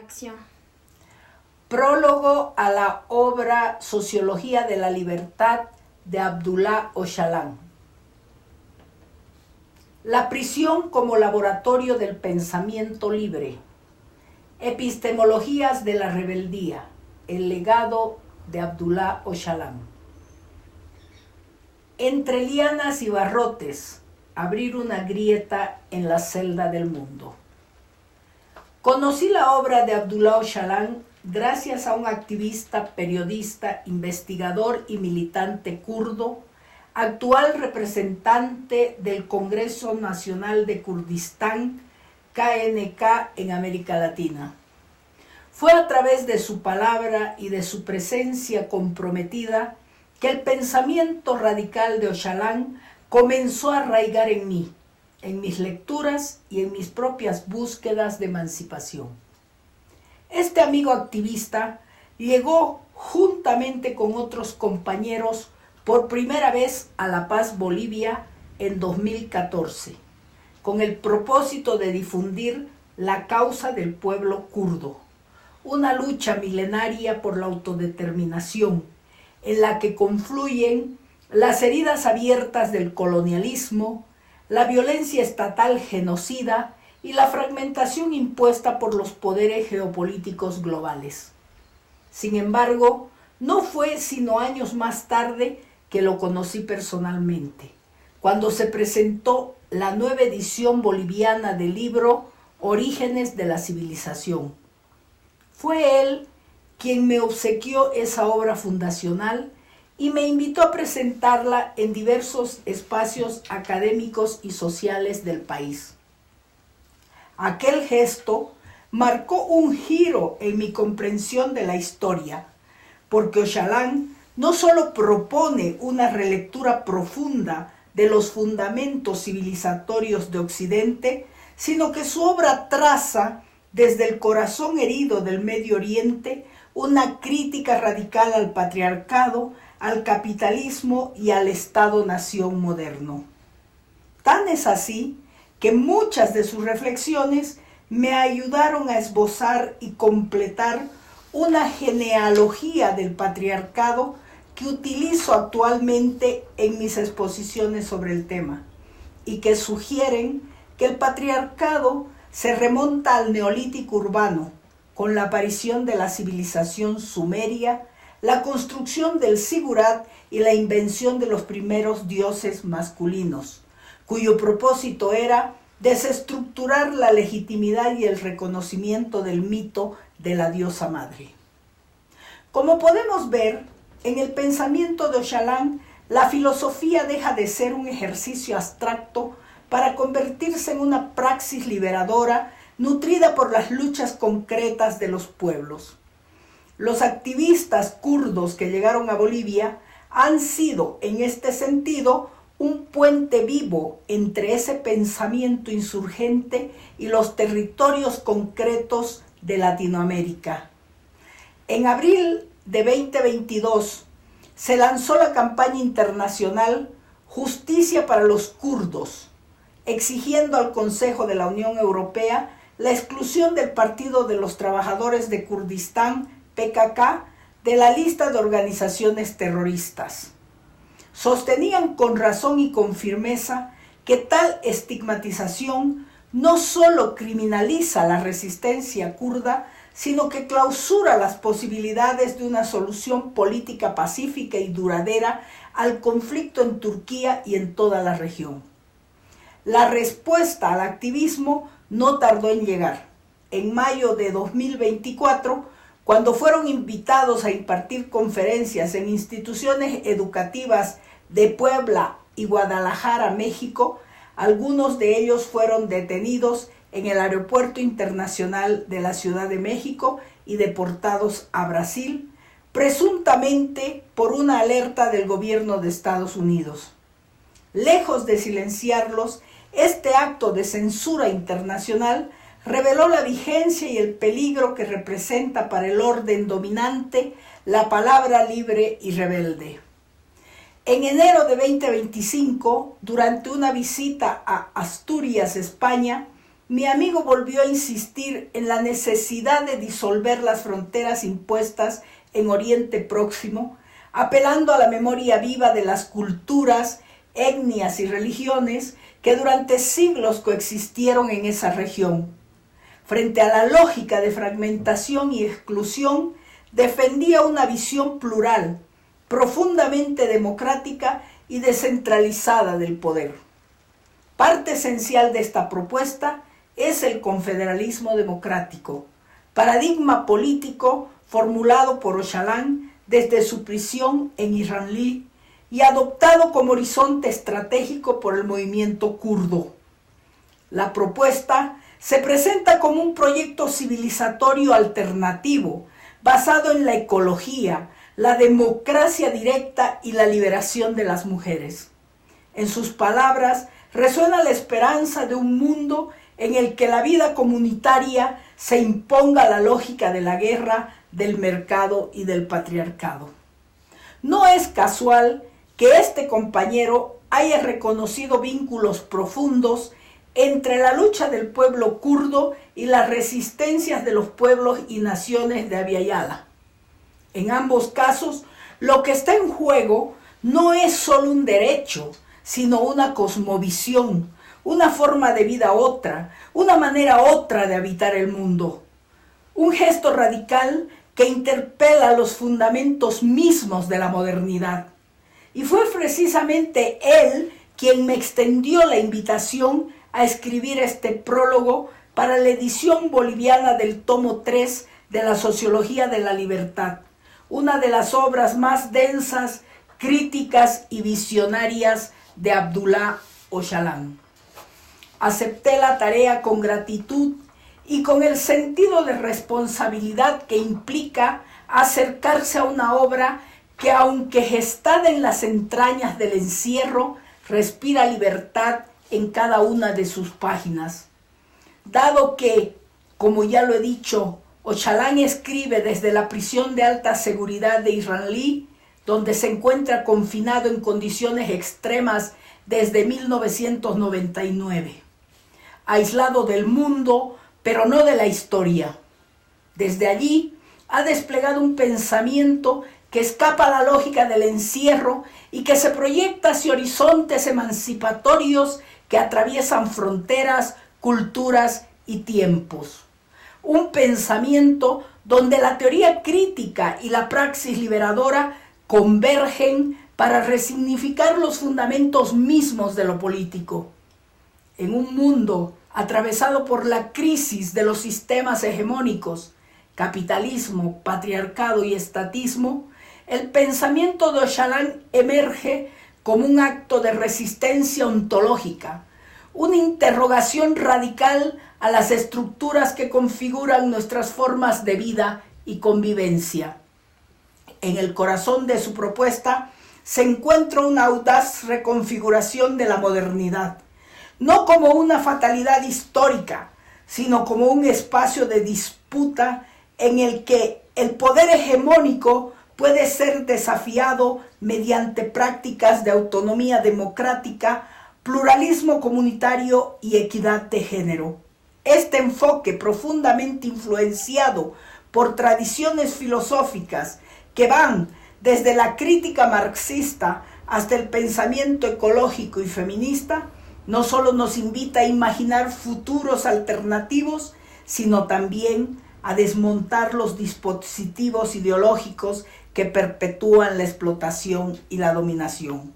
Acción. Prólogo a la obra Sociología de la Libertad de Abdullah Öcalan. La prisión como laboratorio del pensamiento libre. Epistemologías de la rebeldía. El legado de Abdullah Öcalan. Entre lianas y barrotes, abrir una grieta en la celda del mundo. Conocí la obra de Abdullah Öcalan gracias a un activista, periodista, investigador y militante kurdo, actual representante del Congreso Nacional de Kurdistán, KNK, en América Latina. Fue a través de su palabra y de su presencia comprometida que el pensamiento radical de Öcalan comenzó a arraigar en mí, en mis lecturas y en mis propias búsquedas de emancipación. Este amigo activista llegó juntamente con otros compañeros por primera vez a La Paz, Bolivia, en 2014, con el propósito de difundir la causa del pueblo kurdo, una lucha milenaria por la autodeterminación, en la que confluyen las heridas abiertas del colonialismo, la violencia estatal genocida y la fragmentación impuesta por los poderes geopolíticos globales. Sin embargo, no fue sino años más tarde que lo conocí personalmente, cuando se presentó la nueva edición boliviana del libro Orígenes de la Civilización. Fue él quien me obsequió esa obra fundacional y me invitó a presentarla en diversos espacios académicos y sociales del país. Aquel gesto marcó un giro en mi comprensión de la historia, porque Öcalan no solo propone una relectura profunda de los fundamentos civilizatorios de Occidente, sino que su obra traza desde el corazón herido del Medio Oriente una crítica radical al patriarcado, al capitalismo y al Estado-nación moderno. Tan es así que muchas de sus reflexiones me ayudaron a esbozar y completar una genealogía del patriarcado que utilizo actualmente en mis exposiciones sobre el tema y que sugieren que el patriarcado se remonta al neolítico urbano, con la aparición de la civilización sumeria, la construcción del zigurat y la invención de los primeros dioses masculinos, cuyo propósito era desestructurar la legitimidad y el reconocimiento del mito de la diosa madre. Como podemos ver, en el pensamiento de Öcalan, la filosofía deja de ser un ejercicio abstracto para convertirse en una praxis liberadora nutrida por las luchas concretas de los pueblos. Los activistas kurdos que llegaron a Bolivia han sido, en este sentido, un puente vivo entre ese pensamiento insurgente y los territorios concretos de Latinoamérica. En abril de 2022 se lanzó la campaña internacional Justicia para los Kurdos, exigiendo al Consejo de la Unión Europea la exclusión del Partido de los Trabajadores de Kurdistán, PKK, de la lista de organizaciones terroristas. Sostenían con razón y con firmeza que tal estigmatización no solo criminaliza la resistencia kurda, sino que clausura las posibilidades de una solución política pacífica y duradera al conflicto en Turquía y en toda la región. La respuesta al activismo no tardó en llegar. En mayo de 2024, cuando fueron invitados a impartir conferencias en instituciones educativas de Puebla y Guadalajara, México, algunos de ellos fueron detenidos en el Aeropuerto Internacional de la Ciudad de México y deportados a Brasil, presuntamente por una alerta del gobierno de Estados Unidos. Lejos de silenciarlos, este acto de censura internacional reveló la vigencia y el peligro que representa para el orden dominante la palabra libre y rebelde. En enero de 2025, durante una visita a Asturias, España, mi amigo volvió a insistir en la necesidad de disolver las fronteras impuestas en Oriente Próximo, apelando a la memoria viva de las culturas, etnias y religiones que durante siglos coexistieron en esa región. Frente a la lógica de fragmentación y exclusión, defendía una visión plural, profundamente democrática y descentralizada del poder. Parte esencial de esta propuesta es el confederalismo democrático, paradigma político formulado por Öcalan desde su prisión en İranlı y adoptado como horizonte estratégico por el movimiento kurdo. La propuesta se presenta como un proyecto civilizatorio alternativo, basado en la ecología, la democracia directa y la liberación de las mujeres. En sus palabras resuena la esperanza de un mundo en el que la vida comunitaria se imponga a la lógica de la guerra, del mercado y del patriarcado. No es casual que este compañero haya reconocido vínculos profundos entre la lucha del pueblo kurdo y las resistencias de los pueblos y naciones de Abya Yala. En ambos casos, lo que está en juego no es solo un derecho, sino una cosmovisión, una forma de vida otra, una manera otra de habitar el mundo. Un gesto radical que interpela los fundamentos mismos de la modernidad. Y fue precisamente él quien me extendió la invitación a escribir este prólogo para la edición boliviana del tomo 3 de la Sociología de la Libertad, una de las obras más densas, críticas y visionarias de Abdullah Öcalan. Acepté la tarea con gratitud y con el sentido de responsabilidad que implica acercarse a una obra que, aunque gestada en las entrañas del encierro, respira libertad en cada una de sus páginas. Dado que, como ya lo he dicho, Öcalan escribe desde la prisión de alta seguridad de İranlı, donde se encuentra confinado en condiciones extremas desde 1999, aislado del mundo, pero no de la historia. Desde allí ha desplegado un pensamiento que escapa a la lógica del encierro y que se proyecta hacia horizontes emancipatorios que atraviesan fronteras, culturas y tiempos. Un pensamiento donde la teoría crítica y la praxis liberadora convergen para resignificar los fundamentos mismos de lo político. En un mundo atravesado por la crisis de los sistemas hegemónicos, capitalismo, patriarcado y estatismo, el pensamiento de Öcalan emerge como un acto de resistencia ontológica, una interrogación radical a las estructuras que configuran nuestras formas de vida y convivencia. En el corazón de su propuesta se encuentra una audaz reconfiguración de la modernidad, no como una fatalidad histórica, sino como un espacio de disputa en el que el poder hegemónico puede ser desafiado mediante prácticas de autonomía democrática, pluralismo comunitario y equidad de género. Este enfoque, profundamente influenciado por tradiciones filosóficas que van desde la crítica marxista hasta el pensamiento ecológico y feminista, no solo nos invita a imaginar futuros alternativos, sino también a desmontar los dispositivos ideológicos que perpetúan la explotación y la dominación.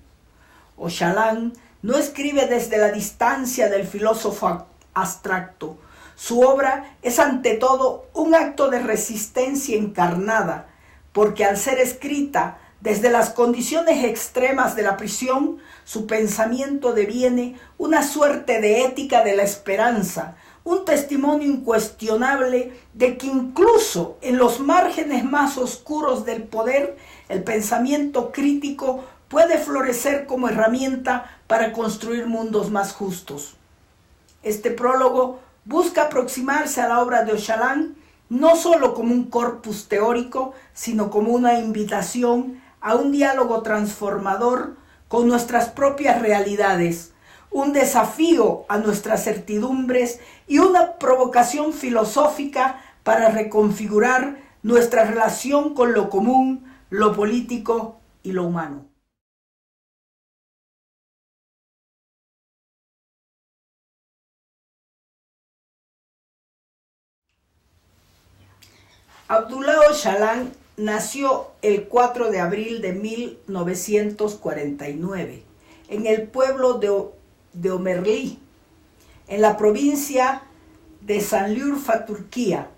Öcalan no escribe desde la distancia del filósofo abstracto. Su obra es ante todo un acto de resistencia encarnada, porque al ser escrita desde las condiciones extremas de la prisión, su pensamiento deviene una suerte de ética de la esperanza, un testimonio incuestionable de que incluso en los márgenes más oscuros del poder, el pensamiento crítico puede florecer como herramienta para construir mundos más justos. Este prólogo busca aproximarse a la obra de Öcalan no solo como un corpus teórico, sino como una invitación a un diálogo transformador con nuestras propias realidades, un desafío a nuestras certidumbres y una provocación filosófica para reconfigurar nuestra relación con lo común, lo político y lo humano. Abdullah Öcalan nació el 4 de abril de 1949 en el pueblo de Ömerli, en la provincia de Sanliurfa, Turquía.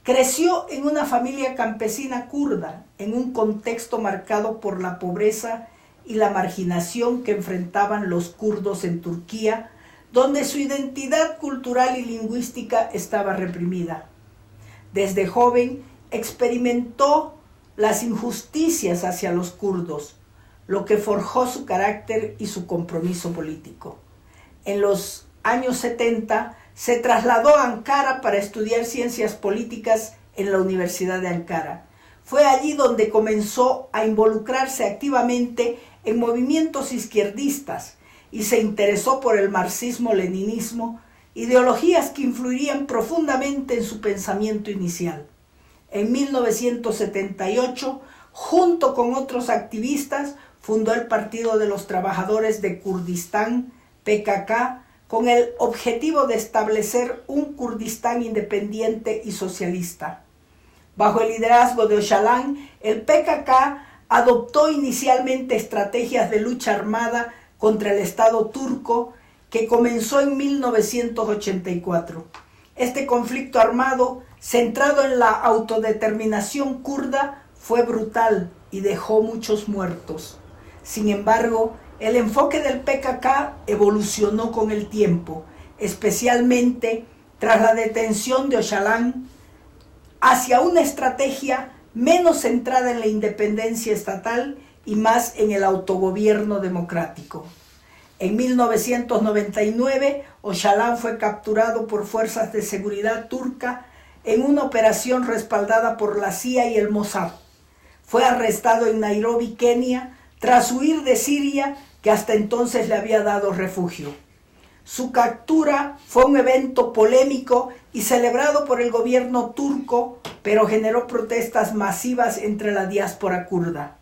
Creció en una familia campesina kurda, en un contexto marcado por la pobreza y la marginación que enfrentaban los kurdos en Turquía, donde su identidad cultural y lingüística estaba reprimida. Desde joven experimentó las injusticias hacia los kurdos, lo que forjó su carácter y su compromiso político. En los años 70 se trasladó a Ankara para estudiar ciencias políticas en la Universidad de Ankara. Fue allí donde comenzó a involucrarse activamente en movimientos izquierdistas y se interesó por el marxismo-leninismo, ideologías que influirían profundamente en su pensamiento inicial. En 1978, junto con otros activistas, fundó el Partido de los Trabajadores de Kurdistán, PKK, con el objetivo de establecer un Kurdistán independiente y socialista. Bajo el liderazgo de Öcalan, el PKK adoptó inicialmente estrategias de lucha armada contra el Estado turco, que comenzó en 1984. Este conflicto armado, centrado en la autodeterminación kurda, fue brutal y dejó muchos muertos. Sin embargo, el enfoque del PKK evolucionó con el tiempo, especialmente tras la detención de Öcalan, hacia una estrategia menos centrada en la independencia estatal y más en el autogobierno democrático. En 1999, Öcalan fue capturado por fuerzas de seguridad turca en una operación respaldada por la CIA y el Mossad. Fue arrestado en Nairobi, Kenia, tras huir de Siria, que hasta entonces le había dado refugio. Su captura fue un evento polémico y celebrado por el gobierno turco, pero generó protestas masivas entre la diáspora kurda.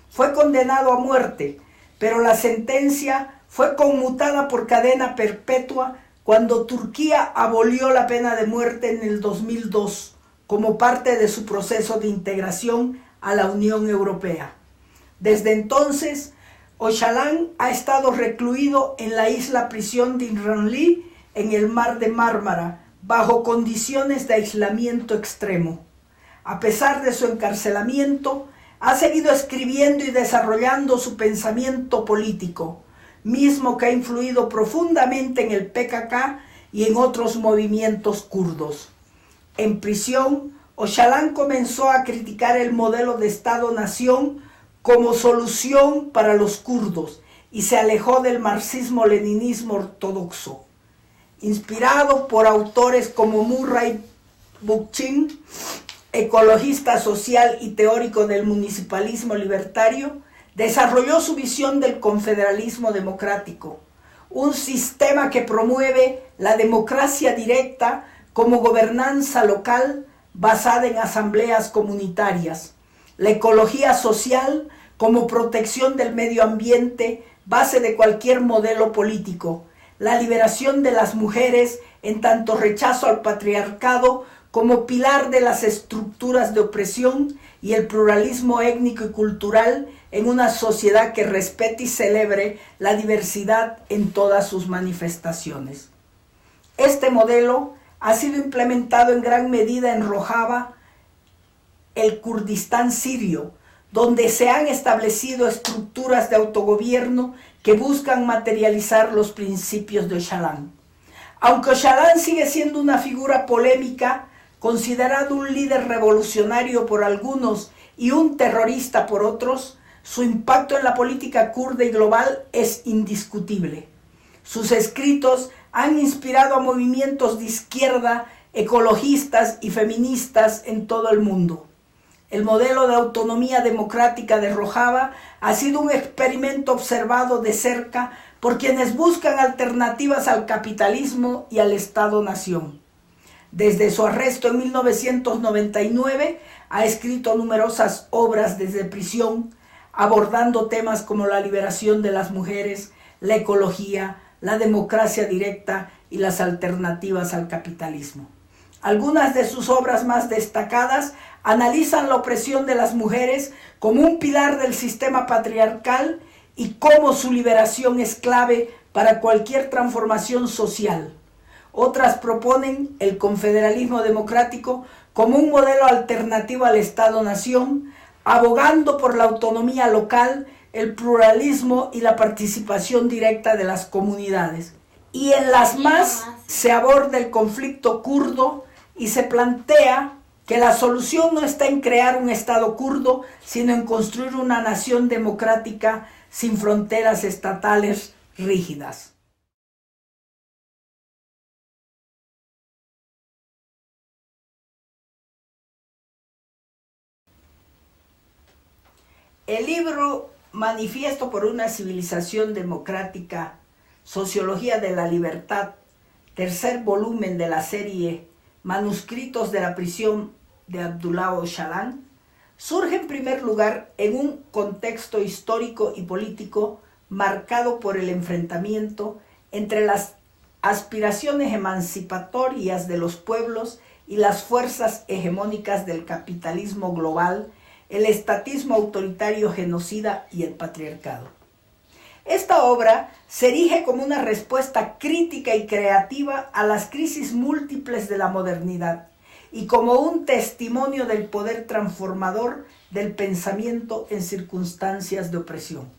Fue condenado a muerte, pero la sentencia fue conmutada por cadena perpetua cuando Turquía abolió la pena de muerte en el 2002 como parte de su proceso de integración a la Unión Europea. Desde entonces, Öcalan ha estado recluido en la isla prisión de İmralı, en el mar de Mármara, bajo condiciones de aislamiento extremo. A pesar de su encarcelamiento, ha seguido escribiendo y desarrollando su pensamiento político, mismo que ha influido profundamente en el PKK y en otros movimientos kurdos. En prisión, Öcalan comenzó a criticar el modelo de Estado-nación como solución para los kurdos y se alejó del marxismo-leninismo ortodoxo. Inspirado por autores como Murray Bookchin, ecologista social y teórico del municipalismo libertario, desarrolló su visión del confederalismo democrático, un sistema que promueve la democracia directa como gobernanza local basada en asambleas comunitarias, la ecología social como protección del medio ambiente, base de cualquier modelo político, la liberación de las mujeres en tanto rechazo al patriarcado como pilar de las estructuras de opresión y el pluralismo étnico y cultural en una sociedad que respete y celebre la diversidad en todas sus manifestaciones. Este modelo ha sido implementado en gran medida en Rojava, el Kurdistán sirio, donde se han establecido estructuras de autogobierno que buscan materializar los principios de Öcalan. Aunque Öcalan sigue siendo una figura polémica, considerado un líder revolucionario por algunos y un terrorista por otros, su impacto en la política kurda y global es indiscutible. Sus escritos han inspirado a movimientos de izquierda, ecologistas y feministas en todo el mundo. El modelo de autonomía democrática de Rojava ha sido un experimento observado de cerca por quienes buscan alternativas al capitalismo y al Estado-nación. Desde su arresto en 1999 ha escrito numerosas obras desde prisión, abordando temas como la liberación de las mujeres, la ecología, la democracia directa y las alternativas al capitalismo. Algunas de sus obras más destacadas analizan la opresión de las mujeres como un pilar del sistema patriarcal y cómo su liberación es clave para cualquier transformación social. Otras proponen el confederalismo democrático como un modelo alternativo al Estado-nación, abogando por la autonomía local, el pluralismo y la participación directa de las comunidades. Y en las más se aborda el conflicto kurdo y se plantea que la solución no está en crear un Estado kurdo, sino en construir una nación democrática sin fronteras estatales rígidas. El libro Manifiesto por una civilización democrática, Sociología de la Libertad, tercer volumen de la serie Manuscritos de la prisión de Abdullah Öcalan, surge en primer lugar en un contexto histórico y político marcado por el enfrentamiento entre las aspiraciones emancipatorias de los pueblos y las fuerzas hegemónicas del capitalismo global, el estatismo autoritario genocida y el patriarcado. Esta obra se erige como una respuesta crítica y creativa a las crisis múltiples de la modernidad y como un testimonio del poder transformador del pensamiento en circunstancias de opresión.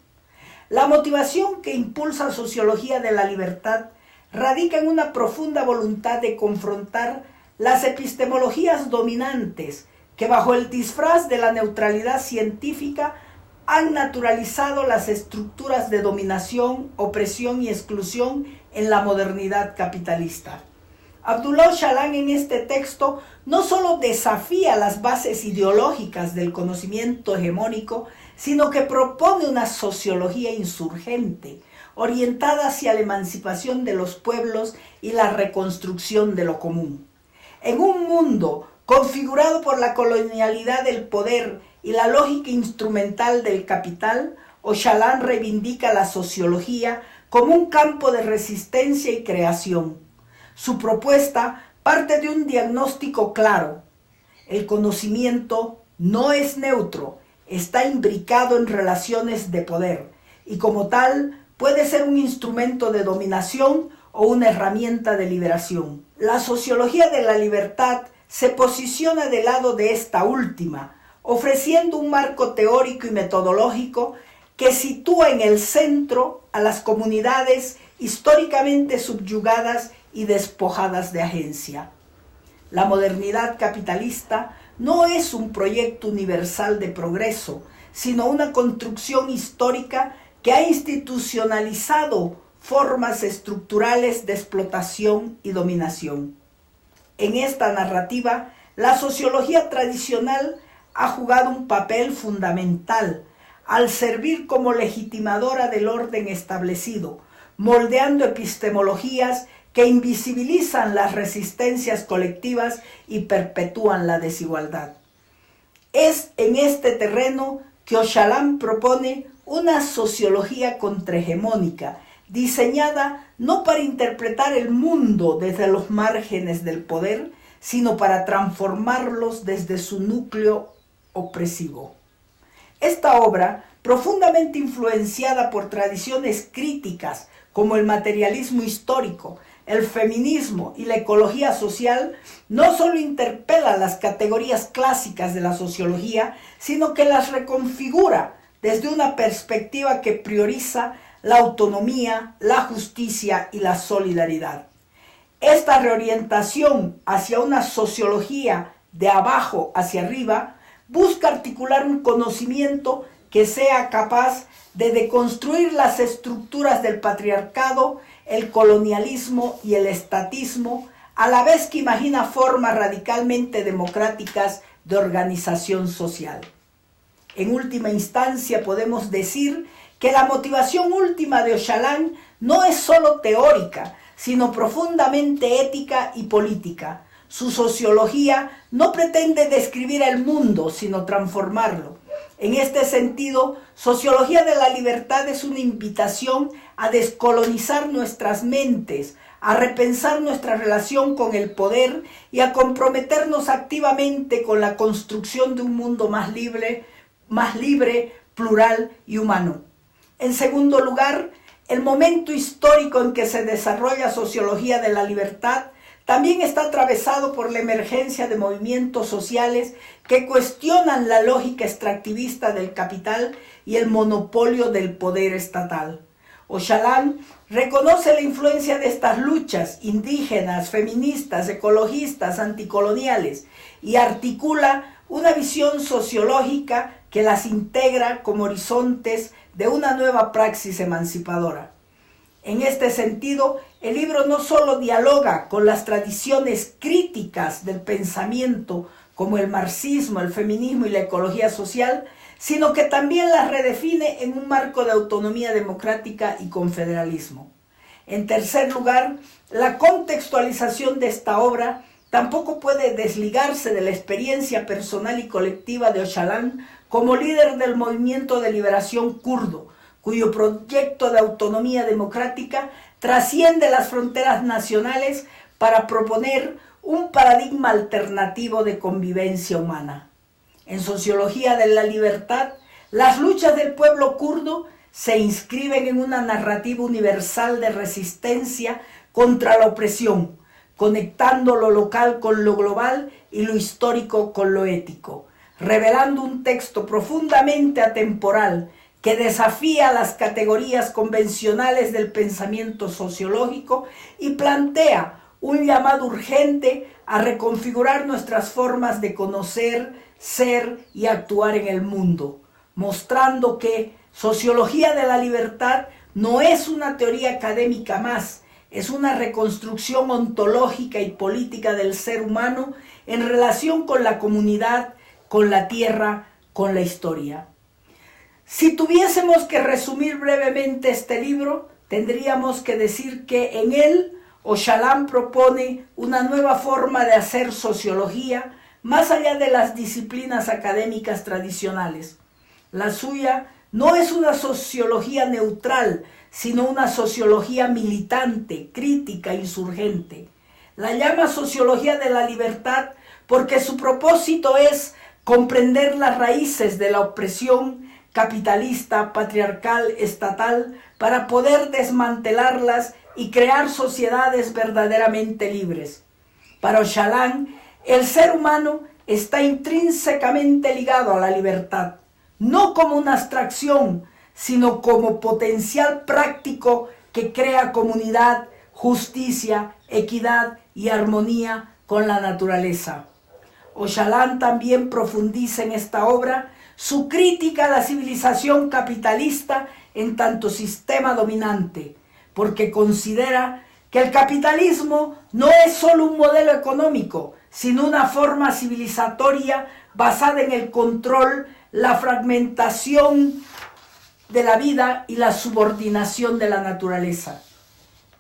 La motivación que impulsa Sociología de la Libertad radica en una profunda voluntad de confrontar las epistemologías dominantes que bajo el disfraz de la neutralidad científica han naturalizado las estructuras de dominación, opresión y exclusión en la modernidad capitalista. Abdullah Öcalan en este texto no solo desafía las bases ideológicas del conocimiento hegemónico, sino que propone una sociología insurgente, orientada hacia la emancipación de los pueblos y la reconstrucción de lo común. En un mundo configurado por la colonialidad del poder y la lógica instrumental del capital, Öcalan reivindica la sociología como un campo de resistencia y creación. Su propuesta parte de un diagnóstico claro. El conocimiento no es neutro, está imbricado en relaciones de poder y como tal puede ser un instrumento de dominación o una herramienta de liberación. La sociología de la libertad se posiciona del lado de esta última, ofreciendo un marco teórico y metodológico que sitúa en el centro a las comunidades históricamente subyugadas y despojadas de agencia. La modernidad capitalista no es un proyecto universal de progreso, sino una construcción histórica que ha institucionalizado formas estructurales de explotación y dominación. En esta narrativa, la sociología tradicional ha jugado un papel fundamental al servir como legitimadora del orden establecido, moldeando epistemologías que invisibilizan las resistencias colectivas y perpetúan la desigualdad. Es en este terreno que Öcalan propone una sociología contrahegemónica, diseñada no para interpretar el mundo desde los márgenes del poder, sino para transformarlos desde su núcleo opresivo. Esta obra, profundamente influenciada por tradiciones críticas como el materialismo histórico, el feminismo y la ecología social, no solo interpela las categorías clásicas de la sociología, sino que las reconfigura desde una perspectiva que prioriza la autonomía, la justicia y la solidaridad. Esta reorientación hacia una sociología de abajo hacia arriba busca articular un conocimiento que sea capaz de deconstruir las estructuras del patriarcado, el colonialismo y el estatismo, a la vez que imagina formas radicalmente democráticas de organización social. En última instancia, podemos decir que la motivación última de Öcalan no es solo teórica, sino profundamente ética y política. Su sociología no pretende describir el mundo, sino transformarlo. En este sentido, Sociología de la Libertad es una invitación a descolonizar nuestras mentes, a repensar nuestra relación con el poder y a comprometernos activamente con la construcción de un mundo más libre, plural y humano. En segundo lugar, el momento histórico en que se desarrolla Sociología de la Libertad también está atravesado por la emergencia de movimientos sociales que cuestionan la lógica extractivista del capital y el monopolio del poder estatal. Öcalan reconoce la influencia de estas luchas indígenas, feministas, ecologistas, anticoloniales y articula una visión sociológica que las integra como horizontes de una nueva praxis emancipadora. En este sentido, el libro no solo dialoga con las tradiciones críticas del pensamiento como el marxismo, el feminismo y la ecología social, sino que también las redefine en un marco de autonomía democrática y confederalismo. En tercer lugar, la contextualización de esta obra tampoco puede desligarse de la experiencia personal y colectiva de Öcalan como líder del movimiento de liberación kurdo, cuyo proyecto de autonomía democrática trasciende las fronteras nacionales para proponer un paradigma alternativo de convivencia humana. En Sociología de la Libertad, las luchas del pueblo kurdo se inscriben en una narrativa universal de resistencia contra la opresión, conectando lo local con lo global y lo histórico con lo ético, revelando un texto profundamente atemporal que desafía las categorías convencionales del pensamiento sociológico y plantea un llamado urgente a reconfigurar nuestras formas de conocer, ser y actuar en el mundo, mostrando que Sociología de la Libertad no es una teoría académica más, es una reconstrucción ontológica y política del ser humano en relación con la comunidad, con la tierra, con la historia. Si tuviésemos que resumir brevemente este libro, tendríamos que decir que en él Öcalan propone una nueva forma de hacer sociología más allá de las disciplinas académicas tradicionales. La suya no es una sociología neutral, sino una sociología militante, crítica, insurgente. La llama Sociología de la Libertad porque su propósito es comprender las raíces de la opresión capitalista, patriarcal, estatal, para poder desmantelarlas y crear sociedades verdaderamente libres. Para Öcalan, el ser humano está intrínsecamente ligado a la libertad, no como una abstracción, sino como potencial práctico que crea comunidad, justicia, equidad y armonía con la naturaleza. Öcalan también profundiza en esta obra su crítica a la civilización capitalista en tanto sistema dominante, porque considera que el capitalismo no es solo un modelo económico, sino una forma civilizatoria basada en el control, la fragmentación de la vida y la subordinación de la naturaleza.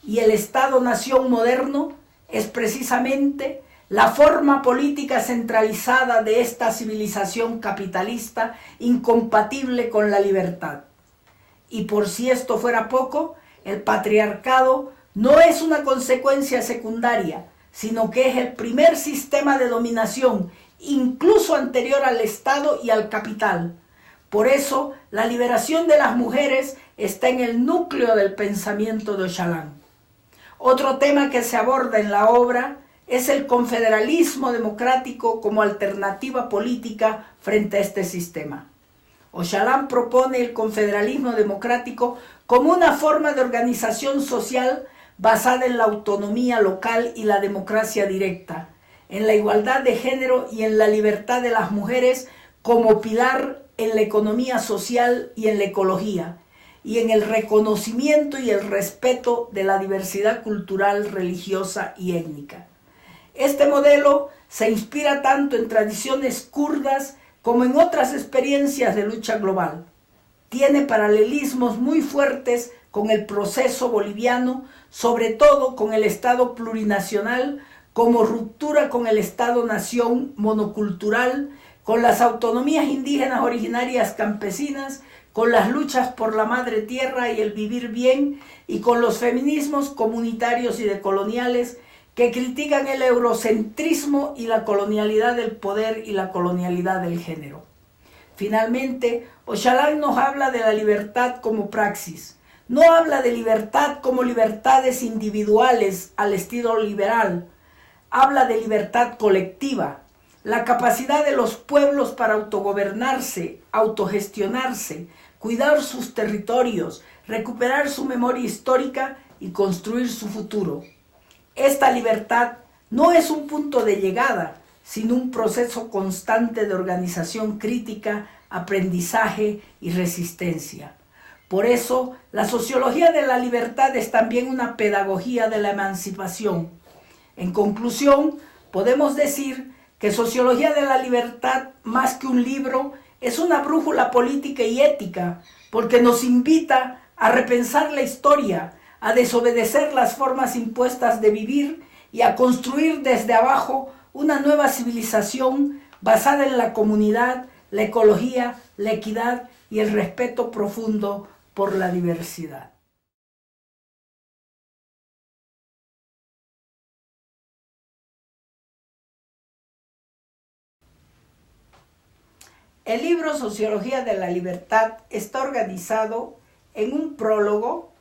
Y el Estado-nación moderno es precisamente la forma política centralizada de esta civilización capitalista incompatible con la libertad. Y por si esto fuera poco, el patriarcado no es una consecuencia secundaria, sino que es el primer sistema de dominación, incluso anterior al Estado y al capital. Por eso, la liberación de las mujeres está en el núcleo del pensamiento de Öcalan. Otro tema que se aborda en la obra es el confederalismo democrático como alternativa política frente a este sistema. Öcalan propone el confederalismo democrático como una forma de organización social basada en la autonomía local y la democracia directa, en la igualdad de género y en la libertad de las mujeres como pilar en la economía social y en la ecología, y en el reconocimiento y el respeto de la diversidad cultural, religiosa y étnica. Este modelo se inspira tanto en tradiciones kurdas como en otras experiencias de lucha global. tiene paralelismos muy fuertes con el proceso boliviano, sobre todo con el Estado plurinacional, como ruptura con el Estado-nación monocultural, con las autonomías indígenas originarias campesinas, con las luchas por la madre tierra y el vivir bien, y con los feminismos comunitarios y decoloniales que critican el eurocentrismo y la colonialidad del poder y la colonialidad del género. Finalmente, Ochalán nos habla de la libertad como praxis. No habla de libertad como libertades individuales al estilo liberal. Habla de libertad colectiva, la capacidad de los pueblos para autogobernarse, autogestionarse, cuidar sus territorios, recuperar su memoria histórica y construir su futuro. Esta libertad no es un punto de llegada, sino un proceso constante de organización crítica, aprendizaje y resistencia. Por eso, la sociología de la libertad es también una pedagogía de la emancipación. En conclusión, podemos decir que Sociología de la Libertad, más que un libro, es una brújula política y ética, porque nos invita a repensar la historia, a desobedecer las formas impuestas de vivir y a construir desde abajo una nueva civilización basada en la comunidad, la ecología, la equidad y el respeto profundo por la diversidad. El libro Sociología de la Libertad está organizado en un prólogo,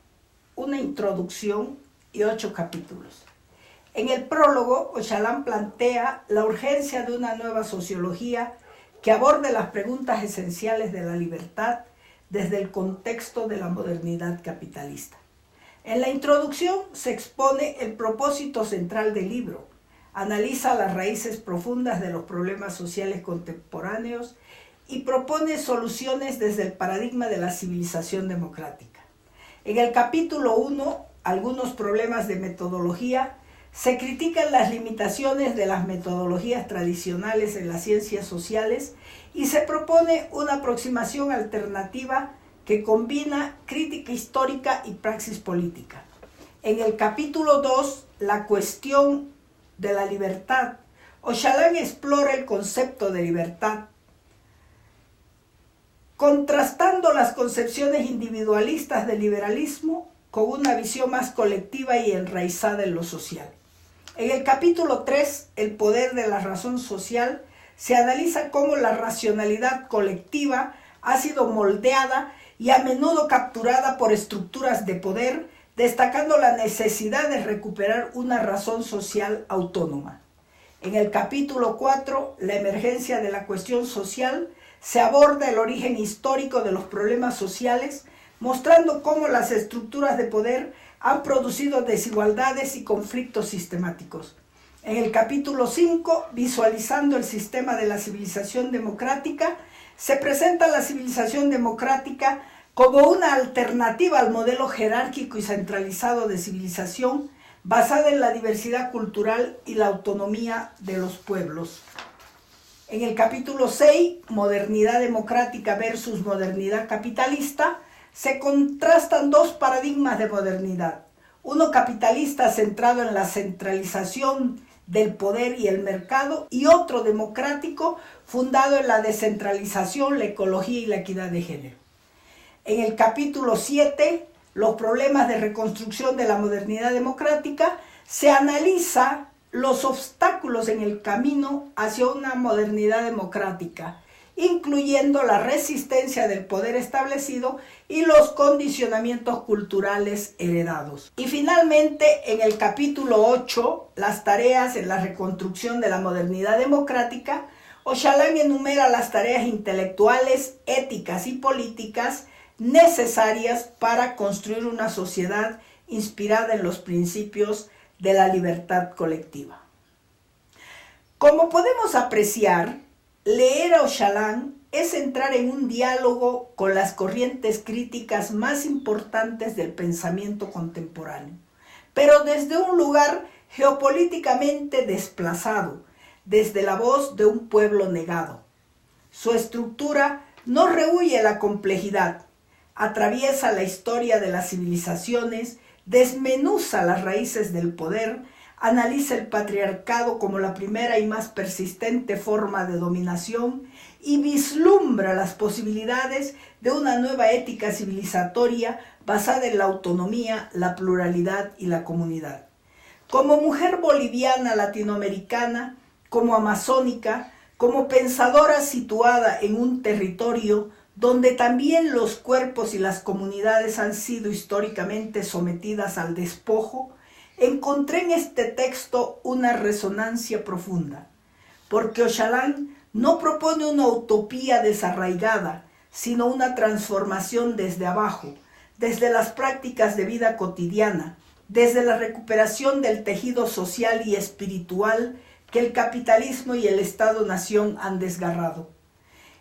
una introducción y 8 capítulos. En el prólogo, Ochalán plantea la urgencia de una nueva sociología que aborde las preguntas esenciales de la libertad desde el contexto de la modernidad capitalista. En la introducción se expone el propósito central del libro, analiza las raíces profundas de los problemas sociales contemporáneos y propone soluciones desde el paradigma de la civilización democrática. En el capítulo 1, algunos problemas de metodología, se critican las limitaciones de las metodologías tradicionales en las ciencias sociales y se propone una aproximación alternativa que combina crítica histórica y praxis política. En el capítulo 2, la cuestión de la libertad, Ochalán explora el concepto de libertad, contrastando las concepciones individualistas del liberalismo con una visión más colectiva y enraizada en lo social. En el capítulo 3, el poder de la razón social, se analiza cómo la racionalidad colectiva ha sido moldeada y a menudo capturada por estructuras de poder, destacando la necesidad de recuperar una razón social autónoma. En el capítulo 4, la emergencia de la cuestión social, se aborda el origen histórico de los problemas sociales, mostrando cómo las estructuras de poder han producido desigualdades y conflictos sistemáticos. En el capítulo 5, visualizando el sistema de la civilización democrática, se presenta la civilización democrática como una alternativa al modelo jerárquico y centralizado de civilización basada en la diversidad cultural y la autonomía de los pueblos. En el capítulo 6, modernidad democrática versus modernidad capitalista, se contrastan dos paradigmas de modernidad. Uno capitalista centrado en la centralización del poder y el mercado, y otro democrático fundado en la descentralización, la ecología y la equidad de género. En el capítulo 7, los problemas de reconstrucción de la modernidad democrática, se analiza los obstáculos en el camino hacia una modernidad democrática, incluyendo la resistencia del poder establecido y los condicionamientos culturales heredados. Y finalmente, en el capítulo 8, las tareas en la reconstrucción de la modernidad democrática, Ochalán enumera las tareas intelectuales, éticas y políticas necesarias para construir una sociedad inspirada en los principios de la libertad colectiva. Como podemos apreciar, leer a Ochalán es entrar en un diálogo con las corrientes críticas más importantes del pensamiento contemporáneo, pero desde un lugar geopolíticamente desplazado, desde la voz de un pueblo negado. Su estructura no rehúye la complejidad, atraviesa la historia de las civilizaciones, desmenuza las raíces del poder, analiza el patriarcado como la primera y más persistente forma de dominación y vislumbra las posibilidades de una nueva ética civilizatoria basada en la autonomía, la pluralidad y la comunidad. Como mujer boliviana latinoamericana, como amazónica, como pensadora situada en un territorio donde también los cuerpos y las comunidades han sido históricamente sometidas al despojo, encontré en este texto una resonancia profunda, porque Ochalán no propone una utopía desarraigada, sino una transformación desde abajo, desde las prácticas de vida cotidiana, desde la recuperación del tejido social y espiritual que el capitalismo y el Estado-nación han desgarrado.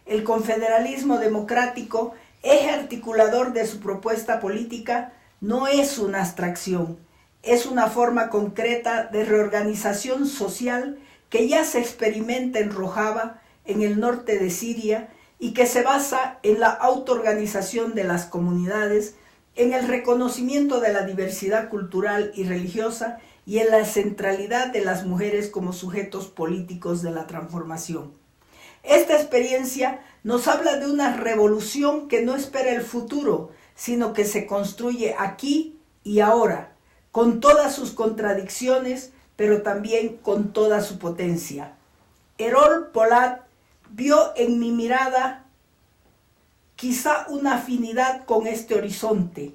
El confederalismo democrático, eje articulador de su propuesta política, no es una abstracción, es una forma concreta de reorganización social que ya se experimenta en Rojava, en el norte de Siria, y que se basa en la autoorganización de las comunidades, en el reconocimiento de la diversidad cultural y religiosa y en la centralidad de las mujeres como sujetos políticos de la transformación. Esta experiencia nos habla de una revolución que no espera el futuro, sino que se construye aquí y ahora, con todas sus contradicciones, pero también con toda su potencia. Erol Polat vio en mi mirada quizá una afinidad con este horizonte.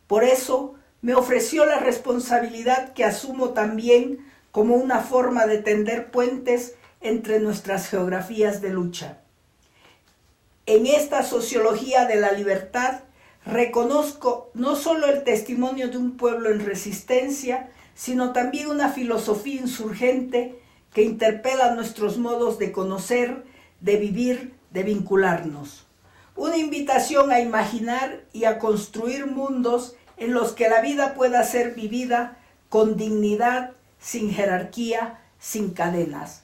Por eso me ofreció la responsabilidad que asumo también como una forma de tender puentes entre nuestras geografías de lucha. En esta sociología de la libertad reconozco no solo el testimonio de un pueblo en resistencia, sino también una filosofía insurgente que interpela nuestros modos de conocer, de vivir, de vincularnos. Una invitación a imaginar y a construir mundos en los que la vida pueda ser vivida con dignidad, sin jerarquía, sin cadenas.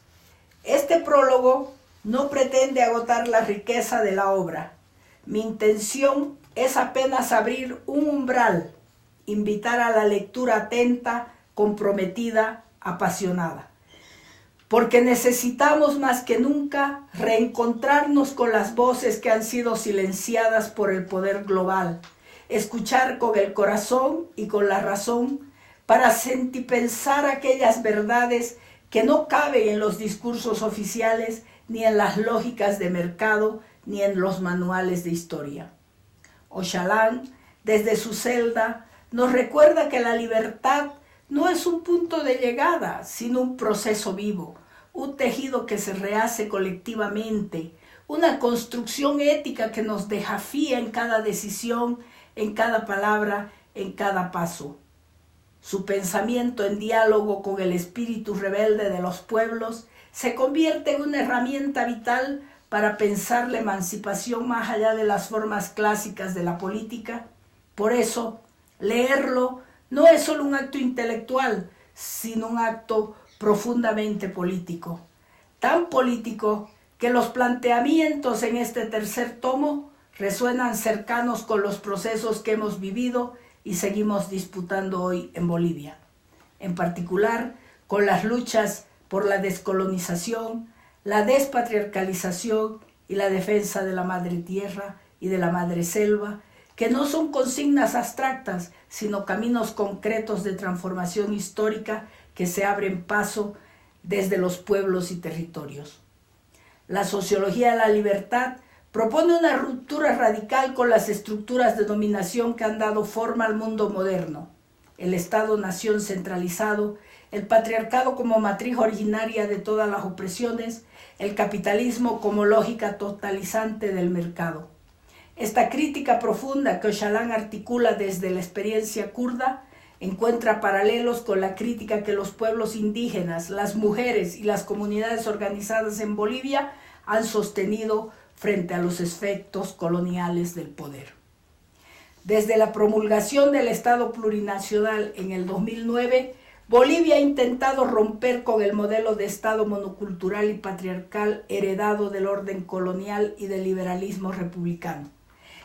Este prólogo no pretende agotar la riqueza de la obra. Mi intención es apenas abrir un umbral, invitar a la lectura atenta, comprometida, apasionada. Porque necesitamos más que nunca reencontrarnos con las voces que han sido silenciadas por el poder global, escuchar con el corazón y con la razón para sentipensar aquellas verdades que no caben en los discursos oficiales, ni en las lógicas de mercado, ni en los manuales de historia. Ochalán, desde su celda, nos recuerda que la libertad no es un punto de llegada, sino un proceso vivo, un tejido que se rehace colectivamente, una construcción ética que nos desafía en cada decisión, en cada palabra, en cada paso. Su pensamiento en diálogo con el espíritu rebelde de los pueblos se convierte en una herramienta vital para pensar la emancipación más allá de las formas clásicas de la política. Por eso, leerlo no es solo un acto intelectual, sino un acto profundamente político. Tan político que los planteamientos en este tercer tomo resuenan cercanos con los procesos que hemos vivido y seguimos disputando hoy en Bolivia. En particular, con las luchas por la descolonización, la despatriarcalización y la defensa de la madre tierra y de la madre selva, que no son consignas abstractas, sino caminos concretos de transformación histórica que se abren paso desde los pueblos y territorios. La sociología de la libertad propone una ruptura radical con las estructuras de dominación que han dado forma al mundo moderno. El Estado-nación centralizado, el patriarcado como matriz originaria de todas las opresiones, el capitalismo como lógica totalizante del mercado. Esta crítica profunda que Ochalán articula desde la experiencia kurda encuentra paralelos con la crítica que los pueblos indígenas, las mujeres y las comunidades organizadas en Bolivia han sostenido frente a los efectos coloniales del poder. Desde la promulgación del Estado plurinacional en el 2009, Bolivia ha intentado romper con el modelo de Estado monocultural y patriarcal heredado del orden colonial y del liberalismo republicano.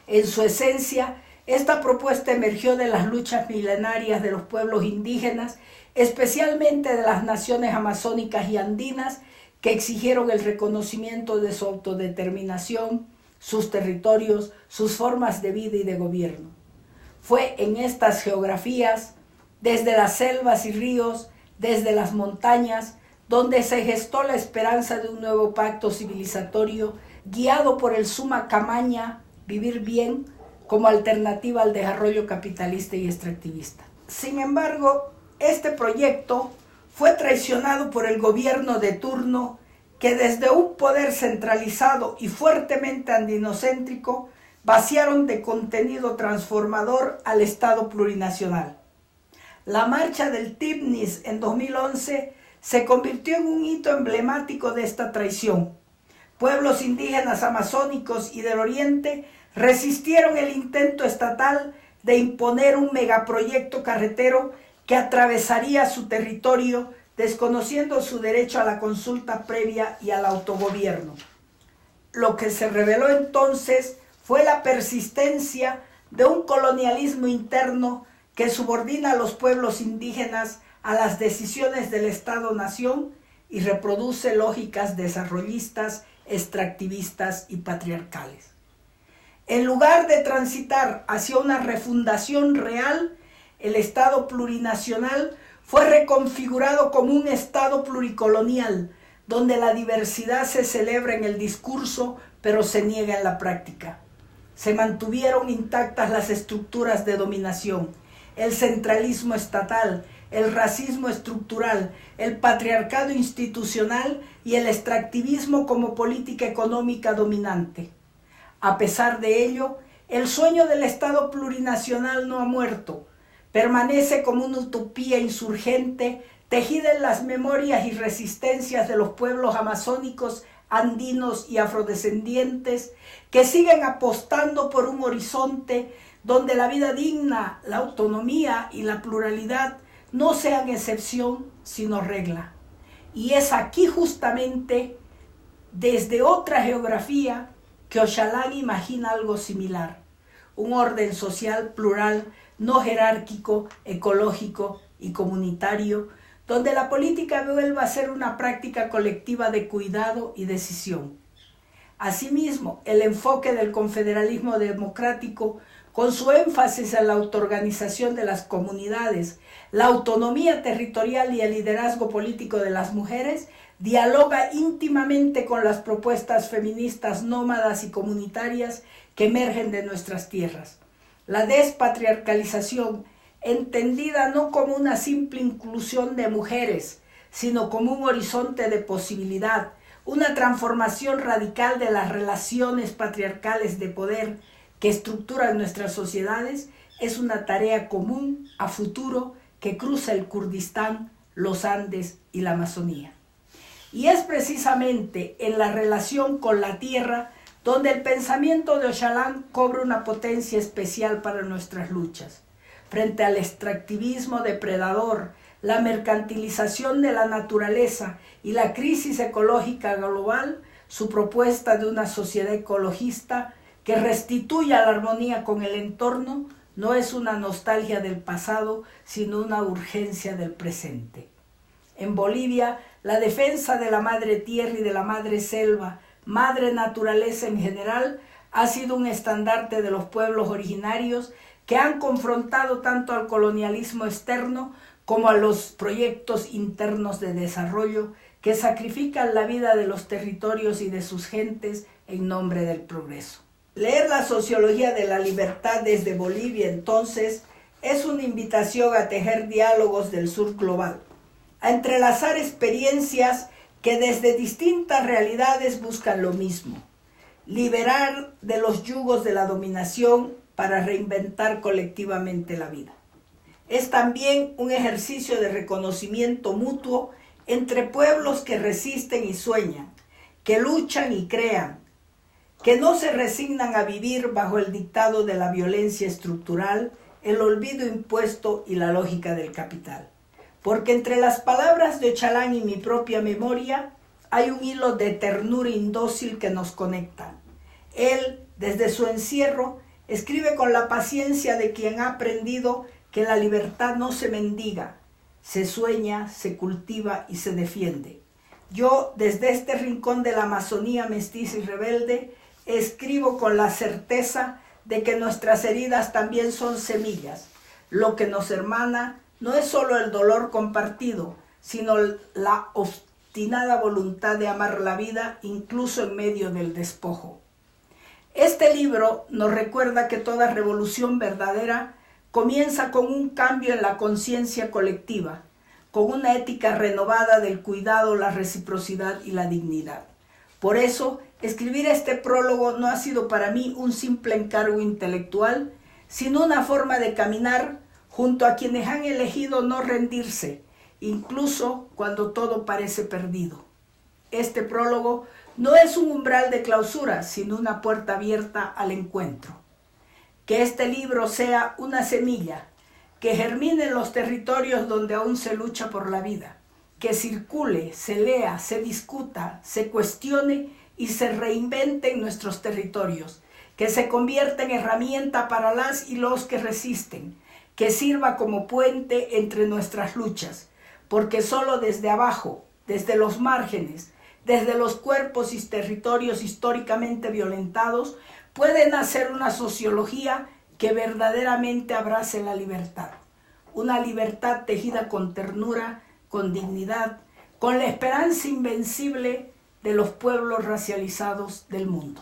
En su esencia, esta propuesta emergió de las luchas milenarias de los pueblos indígenas, especialmente de las naciones amazónicas y andinas, que exigieron el reconocimiento de su autodeterminación, sus territorios, sus formas de vida y de gobierno. Fue en estas geografías, desde las selvas y ríos, desde las montañas, donde se gestó la esperanza de un nuevo pacto civilizatorio guiado por el suma camaña, vivir bien, como alternativa al desarrollo capitalista y extractivista. Sin embargo, este proyecto fue traicionado por el gobierno de turno, que desde un poder centralizado y fuertemente andinocéntrico vaciaron de contenido transformador al Estado plurinacional. La marcha del Tibnis en 2011 se convirtió en un hito emblemático de esta traición. Pueblos indígenas amazónicos y del oriente resistieron el intento estatal de imponer un megaproyecto carretero que atravesaría su territorio, desconociendo su derecho a la consulta previa y al autogobierno. Lo que se reveló entonces fue la persistencia de un colonialismo interno que subordina a los pueblos indígenas a las decisiones del Estado-nación y reproduce lógicas desarrollistas, extractivistas y patriarcales. En lugar de transitar hacia una refundación real, el Estado plurinacional fue reconfigurado como un Estado pluricolonial, donde la diversidad se celebra en el discurso, pero se niega en la práctica. Se mantuvieron intactas las estructuras de dominación, el centralismo estatal, el racismo estructural, el patriarcado institucional y el extractivismo como política económica dominante. A pesar de ello, el sueño del Estado plurinacional no ha muerto. Permanece como una utopía insurgente, tejida en las memorias y resistencias de los pueblos amazónicos, andinos y afrodescendientes, que siguen apostando por un horizonte donde la vida digna, la autonomía y la pluralidad no sean excepción, sino regla. Y es aquí justamente, desde otra geografía, que Oxalán imagina algo similar. Un orden social plural, no jerárquico, ecológico y comunitario, donde la política vuelva a ser una práctica colectiva de cuidado y decisión. Asimismo, el enfoque del confederalismo democrático, con su énfasis en la autoorganización de las comunidades, la autonomía territorial y el liderazgo político de las mujeres, dialoga íntimamente con las propuestas feministas nómadas y comunitarias que emergen de nuestras tierras. La despatriarcalización, entendida no como una simple inclusión de mujeres, sino como un horizonte de posibilidad, una transformación radical de las relaciones patriarcales de poder que estructuran nuestras sociedades, es una tarea común a futuro que cruza el Kurdistán, los Andes y la Amazonía. Y es precisamente en la relación con la tierra donde el pensamiento de Oxalán cobra una potencia especial para nuestras luchas. Frente al extractivismo depredador, la mercantilización de la naturaleza y la crisis ecológica global, su propuesta de una sociedad ecologista que restituya la armonía con el entorno no es una nostalgia del pasado, sino una urgencia del presente. En Bolivia, la defensa de la madre tierra y de la madre selva, madre naturaleza en general, ha sido un estandarte de los pueblos originarios que han confrontado tanto al colonialismo externo como a los proyectos internos de desarrollo que sacrifican la vida de los territorios y de sus gentes en nombre del progreso. Leer la sociología de la libertad desde Bolivia, entonces, es una invitación a tejer diálogos del sur global, a entrelazar experiencias que desde distintas realidades buscan lo mismo: liberar de los yugos de la dominación para reinventar colectivamente la vida. Es también un ejercicio de reconocimiento mutuo entre pueblos que resisten y sueñan, que luchan y crean, que no se resignan a vivir bajo el dictado de la violencia estructural, el olvido impuesto y la lógica del capital. Porque entre las palabras de Oxalán y mi propia memoria hay un hilo de ternura indócil que nos conecta. Él, desde su encierro, Escribe con la paciencia de quien ha aprendido que la libertad no se mendiga, se sueña, se cultiva y se defiende. Yo, desde este rincón de la Amazonía mestiza y rebelde, escribo con la certeza de que nuestras heridas también son semillas. Lo que nos hermana no es solo el dolor compartido, sino la obstinada voluntad de amar la vida incluso en medio del despojo. Este libro nos recuerda que toda revolución verdadera comienza con un cambio en la conciencia colectiva, con una ética renovada del cuidado, la reciprocidad y la dignidad. Por eso, escribir este prólogo no ha sido para mí un simple encargo intelectual, sino una forma de caminar junto a quienes han elegido no rendirse, incluso cuando todo parece perdido. Este prólogo no es un umbral de clausura, sino una puerta abierta al encuentro. Que este libro sea una semilla, que germine en los territorios donde aún se lucha por la vida, que circule, se lea, se discuta, se cuestione y se reinvente en nuestros territorios, que se convierta en herramienta para las y los que resisten, que sirva como puente entre nuestras luchas, porque solo desde abajo, desde los márgenes, desde los cuerpos y territorios históricamente violentados, puede nacer una sociología que verdaderamente abrace la libertad. Una libertad tejida con ternura, con dignidad, con la esperanza invencible de los pueblos racializados del mundo.